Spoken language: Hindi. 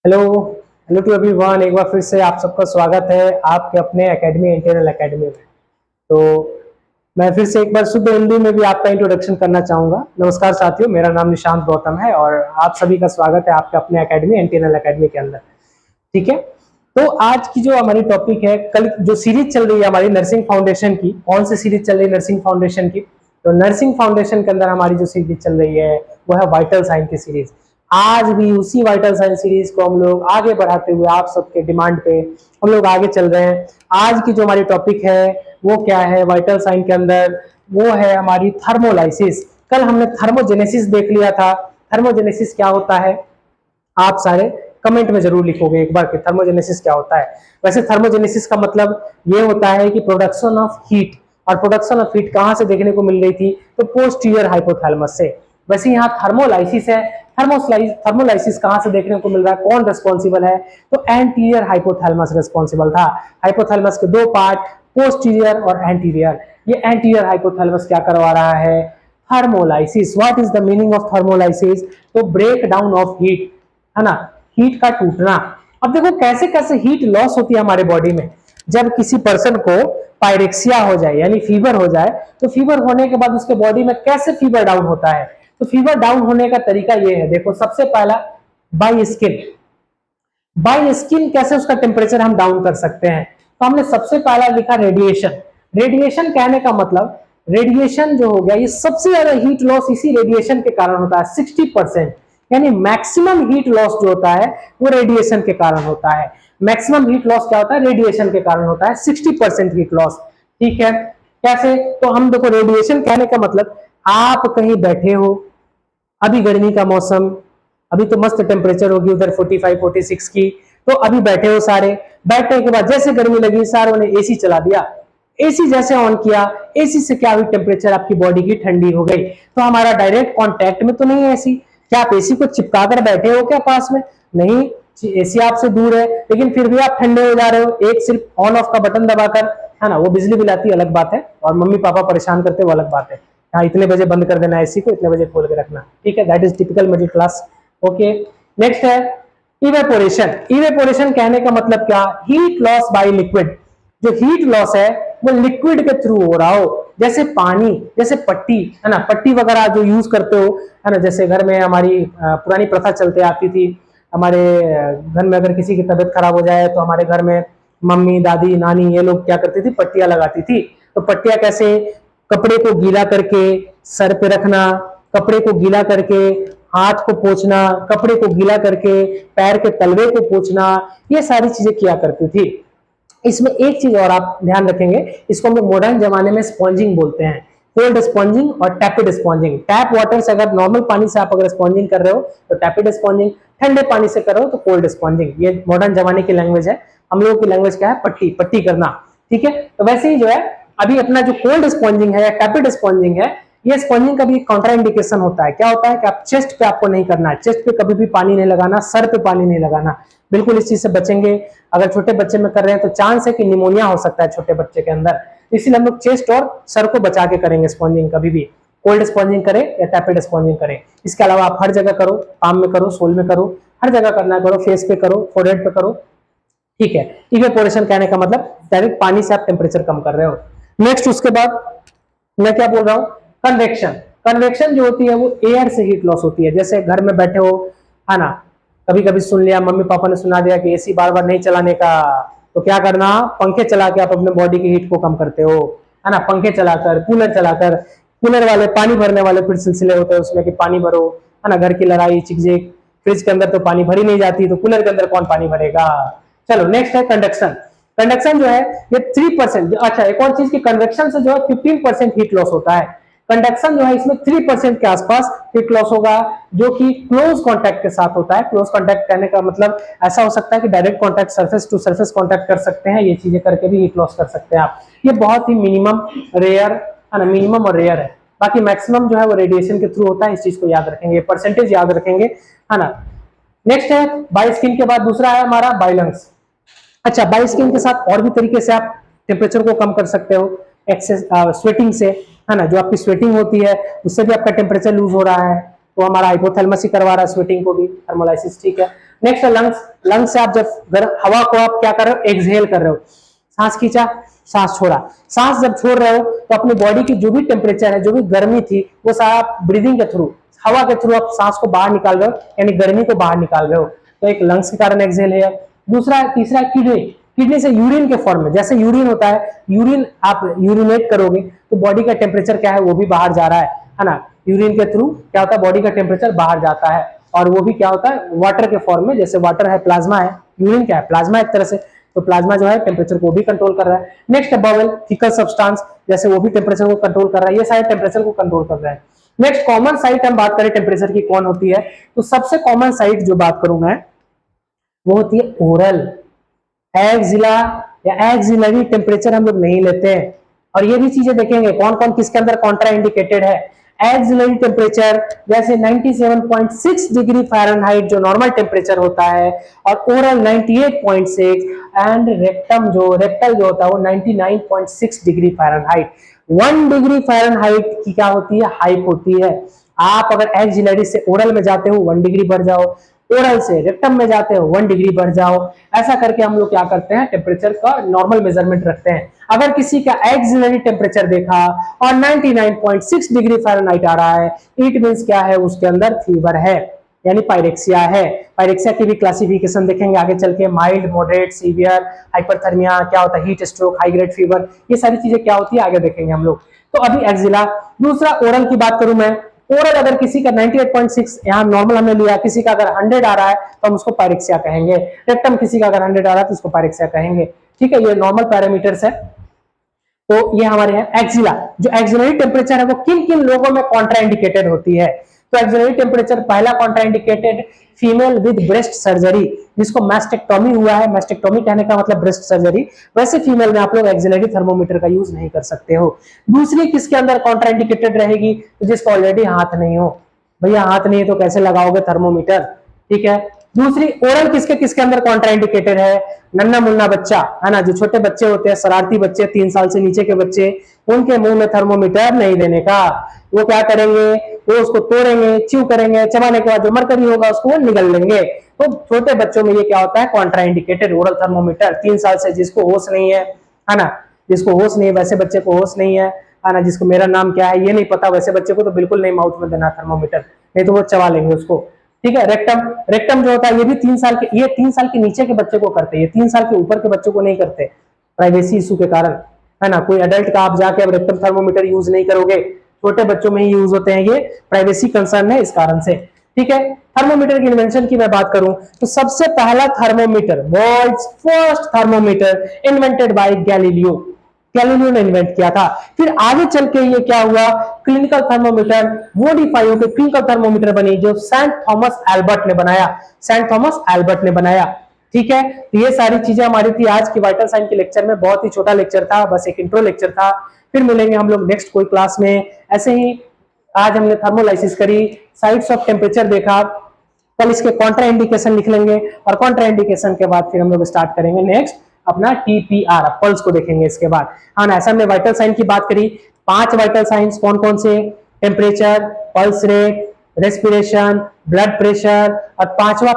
Hello hello to everyone. एक बार फिर से आप सबका स्वागत है आपके अपने एकेडमी इंटरनल एकेडमी में। तो मैं फिर से एक बार शुद्ध हिंदी में भी आपका इंट्रोडक्शन करना चाहूँगा। नमस्कार साथियों, मेरा नाम निशांत गौतम है और आप सभी का स्वागत है आपके अपने एकेडमी इंटरनल एकेडमी के अंदर। ठीक है, तो आज की जो हमारी टॉपिक है, कल जो सीरीज चल रही है हमारी नर्सिंग फाउंडेशन की, कौन सी सीरीज चल रही है नर्सिंग फाउंडेशन की? तो नर्सिंग फाउंडेशन के अंदर हमारी जो सीरीज चल रही है वो है वाइटल साइन की सीरीज। आज भी उसी वाइटल साइन सीरीज को हम लोग आगे बढ़ाते हुए आप सबके डिमांड पे हम लोग आगे चल रहे हैं। आज की जो हमारी टॉपिक है वो क्या है वाइटल साइन के अंदर? वो है हमारी थर्मोलाइसिस। कल हमने थर्मोजेनेसिस देख लिया था। थर्मोजेनेसिस क्या होता है आप सारे कमेंट में जरूर लिखोगे एक बार कि थर्मोजेनेसिस क्या होता है। वैसे थर्मोजेनेसिस का मतलब ये होता है कि प्रोडक्शन ऑफ हीट, और प्रोडक्शन ऑफ हीट कहां से देखने को मिल रही थी? तो पोस्टीरियर हाइपोथैलेमस से। वैसे यहाँ थर्मोलाइसिस है। थर्मोलाइसिस कहां से देखने को मिल रहा है? कौन रिस्पॉन्सिबल है? तो एंटीरियर हाइपोथैलेमस रिस्पॉन्सिबल था। हाइपोथैलेमस के दो पार्ट, पोस्टीरियर और एंटीरियर। ये एंटीरियर हाइपोथैलेमस क्या करवा रहा है? Thermolysis. What is the meaning of thermolysis? तो ब्रेक डाउन ऑफ हीट, है ना, हीट का टूटना। अब देखो कैसे कैसे हीट लॉस होती है हमारे बॉडी में। जब किसी पर्सन को पायरेक्सिया हो जाए यानी फीवर हो जाए, तो फीवर होने के बाद उसके बॉडी में कैसे फीवर डाउन होता है? तो फीवर डाउन होने का तरीका ये है, देखो सबसे पहला बाय स्किन। बाय स्किन कैसे उसका टेम्परेचर हम डाउन कर सकते हैं? तो हमने सबसे पहला लिखा रेडिएशन। रेडिएशन कहने का मतलब, रेडिएशन जो हो गया ये सबसे ज्यादा हीट लॉस इसी रेडिएशन के कारण होता है। 60%, यानी मैक्सिमम हीट लॉस जो होता है वो रेडिएशन के कारण होता है। मैक्सिमम हीट लॉस क्या होता है? रेडिएशन के कारण होता है, 60% हीट लॉस। ठीक है, कैसे? तो हम देखो रेडिएशन कहने का मतलब, आप कहीं बैठे हो, अभी गर्मी का मौसम, अभी तो मस्त टेम्परेचर होगी उधर 45-46 की, तो अभी बैठे हो सारे, बैठने के बाद जैसे गर्मी लगी सारों ने एसी चला दिया। एसी जैसे ऑन किया, एसी से क्या हुई? टेम्परेचर आपकी बॉडी की ठंडी हो गई। तो हमारा डायरेक्ट कांटेक्ट में तो नहीं है एसी। क्या आप एसी को चिपका कर बैठे हो क्या पास में? नहीं, एसी आपसे दूर है, लेकिन फिर भी आप ठंडे हो जा रहे हो एक सिर्फ ऑन ऑफ का बटन दबाकर, है ना। वो बिजली बिल आती है अलग बात है, और मम्मी पापा परेशान करते वो अलग बात है। हाँ, इतने बजे बंद कर देना एसी को, इतने बजे खोल के रखना। ठीक है, that is typical middle class. Okay, next है इवेपोरेशन। इवेपोरेशन कहने का मतलब क्या? Heat loss by liquid. जो हीट लॉस है वो लिक्विड के थ्रू हो रहा हो, जैसे पानी, जैसे पट्टी, है ना, पट्टी वगैरह जो यूज करते हो, है ना। जैसे घर में हमारी पुरानी प्रथा चलते आती थी, हमारे घर में अगर किसी की तबीयत खराब हो जाए तो हमारे घर में मम्मी, दादी, नानी ये लोग क्या करती थी? पट्टियां लगाती थी। तो पट्टियां कैसे? कपड़े को गीला करके सर पे रखना, कपड़े को गीला करके हाथ को पोंछना, कपड़े को गीला करके पैर के तलवे को पोंछना, ये सारी चीजें किया करती थी। इसमें एक चीज और आप ध्यान रखेंगे, इसको हम मॉडर्न जमाने में स्पॉन्जिंग बोलते हैं। कोल्ड स्पॉन्जिंग और टैपिड स्पॉन्जिंग। टैप वाटर से अगर नॉर्मल पानी से आप अगर स्पॉन्जिंग कर रहे हो तो टैपिड स्पॉन्जिंग, ठंडे पानी से कर रहे हो तो कोल्ड स्पॉन्जिंग। ये मॉडर्न जमाने की लैंग्वेज है। हम लोगों की लैंग्वेज क्या है? पट्टी, पट्टी करना। ठीक है, तो वैसे ही जो है अभी अपना जो कोल्ड स्पॉन्जिंग है या टैपिड स्पॉन्जिंग है, ये स्पॉन्जिंग का भी कॉन्ट्राइंडिकेशन होता है। क्या होता है कि आप चेस्ट पे आपको नहीं करना है, चेस्ट पे कभी भी पानी नहीं लगाना, सर पे पानी नहीं लगाना, बिल्कुल इस चीज से बचेंगे। अगर छोटे बच्चे में कर रहे हैं तो चांस है कि निमोनिया हो सकता है छोटे बच्चे के अंदर, इसीलिए हम लोग चेस्ट और सर को बचा के करेंगे स्पॉन्जिंग। कभी भी कोल्ड स्पॉन्जिंग करें या टैपिड स्पॉन्जिंग करें। इसके अलावा आप हर जगह करो, पाम में करो, सोल में करो, हर जगह करना करो, फेस पे करो, फोरहेड पे करो। ठीक है, इवेपोरेशन कहने का मतलब डायरेक्ट पानी से आप टेम्परेचर कम कर रहे हो। नेक्स्ट, उसके बाद मैं क्या बोल रहा हूँ? कन्वेक्शन। कन्वेक्शन जो होती है वो एयर से हीट लॉस होती है। जैसे घर में बैठे हो, है ना, कभी कभी सुन लिया, मम्मी पापा ने सुना दिया कि एसी बार बार नहीं चलाने का, तो क्या करना? पंखे चला के आप अपने बॉडी की हीट को कम करते हो, है ना। पंखे चलाकर, कूलर चलाकर, कूलर वाले पानी भरने वाले फिर सिलसिले होते हैं उसमें कि पानी भरो, है ना। घर की लड़ाई चिकजिक, फ्रिज के अंदर तो पानी भरी नहीं जाती, तो कूलर के अंदर कौन पानी भरेगा? चलो नेक्स्ट है कंडक्शन। कंडक्शन जो है ये 3%। अच्छा, एक और चीज की, कन्वेक्शन से जो है 15% हीट लॉस होता है। कंडक्शन जो है इसमें 3% के आसपास हीट लॉस होगा, जो कि क्लोज कांटेक्ट के साथ होता है। क्लोज कांटेक्ट कहने का मतलब ऐसा हो सकता है कि direct contact, surface to surface contact कर सकते हैं, ये चीजें करके भी हीट लॉस कर सकते हैं आप। ये बहुत ही मिनिमम, रेयर, है ना, मिनिमम और रेयर है। बाकी मैक्सिमम जो है वो रेडिएशन के थ्रू होता है, इस चीज को याद रखेंगे, परसेंटेज याद रखेंगे, है ना। नेक्स्ट है बाय स्किन के बाद दूसरा है हमारा बाय लंग्स। अच्छा, बाय स्किन के साथ और भी तरीके से आप टेम्परेचर को कम कर सकते हो। एक्सेस स्वेटिंग से, है ना, जो आपकी स्वेटिंग होती है उससे भी आपका टेम्परेचर लूज हो रहा है, तो हमारा हाइपोथैलेमस ही करवा रहा है स्वेटिंग को भी, थर्मोलाइसिस। ठीक है, नेक्स्ट लंग्स, लंग्स से आप जब हवा को आप क्या कर रहे हो, एक्सहेल कर रहे हो, सांस खींचा, सांस छोड़ा। सांस जब छोड़ रहे हो तो अपनी बॉडी की जो भी टेम्परेचर है, जो भी गर्मी थी, वो सारा ब्रीदिंग के थ्रू, हवा के थ्रू आप सांस को बाहर निकाल रहे हो, यानी गर्मी को बाहर निकाल रहे हो। तो एक लंग्स के कारण एक्सहेल है। दूसरा, तीसरा किडनी, किडनी से यूरिन के फॉर्म में, जैसे यूरिन होता है, यूरिन आप यूरिनेट करोगे तो बॉडी का टेम्परेचर क्या है, वो भी बाहर जा रहा है ना। यूरिन के थ्रू क्या होता है, बॉडी का टेम्परेचर बाहर जाता है, और वो भी क्या होता है, वाटर के फॉर्म में। जैसे वाटर है, प्लाज्मा है, यूरिन क्या है, प्लाज्मा एक तरह से, तो प्लाज्मा जो है टेम्परेचर को भी कंट्रोल कर रहा है। नेक्स्ट बाउल, फीकल सब्सटेंस, जैसे वो भी टेम्परेचर को कंट्रोल कर रहा है, ये सारे टेम्परेचर को कंट्रोल कर रहा है। नेक्स्ट कॉमन साइट हम बात करें टेम्परेचर की कौन होती है, तो सबसे कॉमन साइट जो बात करूं मैं, वो होती है ओरल। एक्सिला या एक्सिलरी टेम्परेचर हम लोग नहीं लेते हैं, और ये भी चीजें देखेंगे कौन कौन किसके अंदर कॉन्ट्रा इंडिकेटेड है। एक्सिलरी टेम्परेचर जैसे 97.6 डिग्री फ़ारेनहाइट जो नॉर्मल टेम्परेचर होता है, और ओरल 98.6, एंड रेक्टल जो होता है वो 99.6 डिग्री फ़ारेनहाइट। 1 डिग्री फ़ारेनहाइट की क्या होती है, हाइप होती है। आप अगर एक्सिलरी से ओरल में जाते हो 1 डिग्री बढ़ जाओ, ओरल से रेक्टम में जाते हो 1 डिग्री बढ़ जाओ। ऐसा करके हम लोग क्या करते हैं, टेम्परेचर का नॉर्मल मेजरमेंट रखते हैं। अगर किसी का एक्सिलरी टेम्परेचर देखा और 99.6 डिग्री फ़ारेनहाइट आ रहा है, इट मींस क्या है, उसके अंदर फीवर है, यानी पायरेक्सिया है। पायरेक्सिया की भी क्लासिफिकेशन देखेंगे आगे चल के, माइल्ड, मॉडरेट, सीवियर, हाइपरथर्मिया, क्या होता है, heat stroke, high grade fever, ये सारी चीजें क्या होती है आगे देखेंगे हम लोग। तो अभी एक्सिला। दूसरा ओरल की बात करूं मैं, ओरल अगर किसी का 98.6 यहाँ नॉर्मल हमने लिया, किसी का अगर 100 आ रहा है तो हम उसको पायरेक्सिया कहेंगे। रेक्टम किसी का अगर 100 आ रहा है तो उसको पायरेक्सिया कहेंगे। ठीक है, ये नॉर्मल पैरामीटर्स है। तो ये हमारे हैं एक्सिला। जो एक्सिलरी टेम्परेचर है वो किन किन लोगों में कॉन्ट्रा इंडिकेटेड होती है, तो एक्सिलरी टेम्परेचर पहला Contra indicated female with breast surgery, जिसको मैस्टेक्टोमी हुआ है। मैस्टेक्टोमी कहने का मतलब ब्रेस्ट सर्जरी। वैसे फीमेल में आप लोग एक्सिलरी थर्मोमीटर का यूज नहीं कर सकते हो। दूसरी किसके अंदर कॉन्ट्रा इंडिकेटेड रहेगी, तो जिसको ऑलरेडी हाथ नहीं हो। भैया हाथ नहीं है तो कैसे लगाओगे थर्मोमीटर, ठीक है। दूसरी ओरल किसके किसके अंदर कॉन्ट्रा इंडिकेटेड है, नन्ना मुन्ना बच्चा है ना, जो छोटे बच्चे होते हैं, शरारती बच्चे, 3 साल से नीचे के बच्चे, उनके मुंह में थर्मोमीटर नहीं देने का। वो क्या करेंगे, वो उसको तोड़ेंगे, च्यू करेंगे, चबाने के बाद जो मरकरी होगा उसको वो निगल लेंगे। तो छोटे बच्चों में ये क्या होता है, कॉन्ट्रा इंडिकेटेड ओरल थर्मोमीटर। 3 साल से जिसको होश नहीं है ना, जिसको होश नहीं है, वैसे बच्चे को होश नहीं है ना, जिसको मेरा नाम क्या है ये नहीं पता, वैसे बच्चे को तो बिल्कुल नहीं माउथ में देना थर्मोमीटर, नहीं तो वो चबा लेंगे उसको। ठीक है। रेक्टम, रेक्टम जो होता है ये भी 3 साल के, ये 3 साल के नीचे के बच्चे को करते हैं, ये 3 साल के ऊपर के बच्चों को नहीं करते, प्राइवेसी इशू के कारण, है ना। कोई एडल्ट का आप जाके अब रेक्टम थर्मोमीटर यूज नहीं करोगे, छोटे बच्चों में ही यूज होते हैं, ये प्राइवेसी कंसर्न है इस कारण से। ठीक है। थर्मोमीटर की इन्वेंशन की मैं बात करूं तो सबसे पहला thermometer, world's first thermometer invented by Galileo, Galileo ने इन्वेंट किया था। फिर आगे चल के ये क्या हुआ, क्लिनिकल थर्मोमीटर मॉडिफाई होकर क्लिनिकल थर्मोमीटर बनी, जो सेंट थॉमस एल्बर्ट ने बनाया, सेंट थॉमस एल्बर्ट ने बनाया। ठीक है। तो ये सारी चीजें हमारी थी आज की वाइटल साइन के लेक्चर में। बहुत ही छोटा लेक्चर था, बस एक इंट्रो लेक्चर था। फिर मिलेंगे हम लोग नेक्स्ट कोई क्लास में। ऐसे ही आज हमने थर्मोलाइसिस करी, साइट्स ऑफ टेम्परेचर देखा, कल इसके कॉन्ट्रा इंडिकेशन लिख लेंगे, और कॉन्ट्रा इंडिकेशन के बाद फिर हम लोग स्टार्ट करेंगे नेक्स्ट अपना टीपीआर, पल्स को देखेंगे इसके बाद। हाँ ना, ऐसा हमने वाइटल साइन की बात करी। 5 वाइटल साइंस कौन कौन से, temperature, pulse rate, respiration, blood pressure, और 5वां